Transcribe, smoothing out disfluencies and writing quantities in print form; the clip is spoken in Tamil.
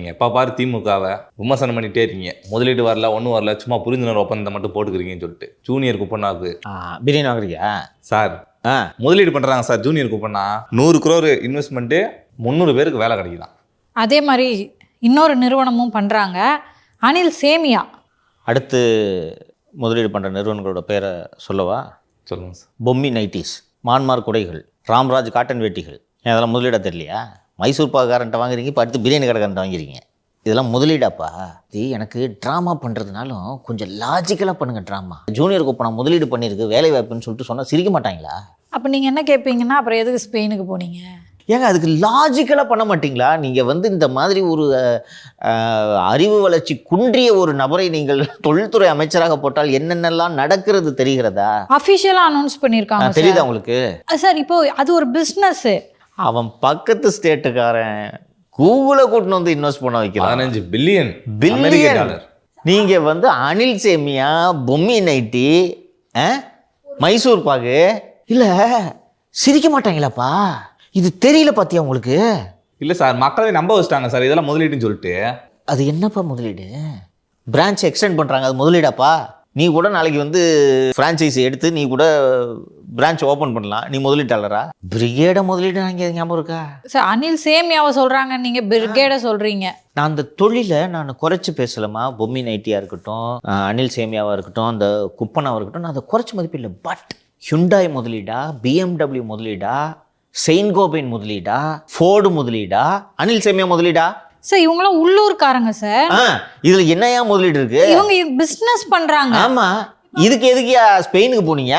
நீங்கள் எப்போ பாரு திமுகவை விமர்சனம் பண்ணிகிட்டே இருக்கீங்க. முதலீடு வரல, ஒன்றும் வரல, சும்மா புரிந்துணர்வு ஒப்பந்தம் மட்டும் போட்டுக்கிறீங்கன்னு சொல்லிட்டு. ஜூனியர் குப்பண்ணாவுக்கு பிரியாணி வாங்குறியா சார்? முதலீடு பண்ணுறாங்க sir junior Kuppanna. 100 crore investment 300 பேருக்கு வேலை கிடைக்குதான். அதே மாதிரி இன்னொரு நிறுவனமும் பண்ணுறாங்க, அனில் சேமியா. அடுத்து முதலீடு பண்ணுற நிறுவனங்களோட பேரை சொல்லவா? சொல்லுங்கள் சார். பொம்மி நைட்டிஸ், மான்மார் குடைகள், ராம்ராஜ் காட்டன் வேட்டிகள். அதெல்லாம் முதலீடாக தெரியலையா? மைசூர் பாக்காரன்ட்ட வாங்குறீங்க, இப்போ அடுத்து பிரியாணி கடைக்காரன்ட்ட வாங்கிறீங்க. இதெல்லாம் முதலீடாப்பா. இது எனக்கு ட்ராமா பண்ணுறதுனாலும் கொஞ்சம் லாஜிக்கலாக பண்ணுங்கள் ட்ராமா. ஜூனியர் குப்பனா முதலீடு பண்ணியிருக்கு, வேலை வாய்ப்புன்னு சொல்லிட்டு சொன்னால் சிரிக்க மாட்டாங்களா? அப்போ நீங்கள் என்ன கேட்பீங்கன்னா, அப்புறம் எதுக்கு ஸ்பெயினுக்கு போனீங்க? ஏங்க அதுக்கு லாஜிக்கலாக பண்ண மாட்டிங்களா? நீங்கள் இந்த மாதிரி ஒரு அறிவு வளர்ச்சி குன்றிய ஒரு நபரை நீங்கள் தொழில்துறை அமைச்சராக போட்டால் என்னென்னலாம் நடக்கிறது தெரிகிறதா? அஃபிஷியலாக அனௌன்ஸ் பண்ணியிருக்காங்க. தெரியுதா உங்களுக்கு? சார் இப்போ அது ஒரு பிஸ்னஸ்ஸு. அவன் பக்கத்து ஸ்டேட்டுக்காரன் கூகுளை கூட்டின்னு வந்து இன்வெஸ்ட் பண்ண வைக்கிறான். 15 பில்லியன் டாலர். நீங்கள் அனில் சேமியா, பொம்மி நைட்டி, மைசூர் பாகு. இல்லை சிரிக்க மாட்டாங்களாப்பா? இது தெரியல பார்த்தியா உங்களுக்கு? இல்லை சார், மக்களே நம்ப வச்சிட்டாங்க சார் இதெல்லாம் முதலீடுன்னு சொல்லிட்டு. அது என்னப்பா முதலீடு? பிரான்ச் எக்ஸ்டெண்ட் பண்ணுறாங்க, அது முதலீடாப்பா? நீ கூட நாளைக்கு ஃப்ரான்ச்சைஸி எடுத்து நீ கூட பிரான்ச் ஓப்பன் பண்ணலாம். நீ முதலீட்டாளரா? பிரிகேடை முதலீடு நாங்கள் ஞாபகம் இருக்கா? சார் அனில் சேமியாவை சொல்கிறாங்க, நீங்கள் பிரிகேடை சொல்கிறீங்க. நான் அந்த தொழிலை குறைச்சி பேசலாமா? பொம்மி நைட்டியாக இருக்கட்டும், அனில் சேமியாவாக இருக்கட்டும், அந்த குப்பனாவாக இருக்கட்டும், நான் அதை குறைச்சி மதிப்பில்லை. பட் ஹுண்டாய் முதலீடா, BMW முதலீடா, செயின்கோபைன் முதலீடா, ஃபோர்டு முதலீடா, அனில் சேமியா முதலீடா? சார் இவங்களாம் உள்ளூர்காரங்க சார். இதுல என்னையா முதலீடு இருக்கு? இவங்க பிசினஸ் பண்றாங்க. ஆமா, இதுக்கு எதுக்கு ஸ்பெயினுக்கு போனீங்க?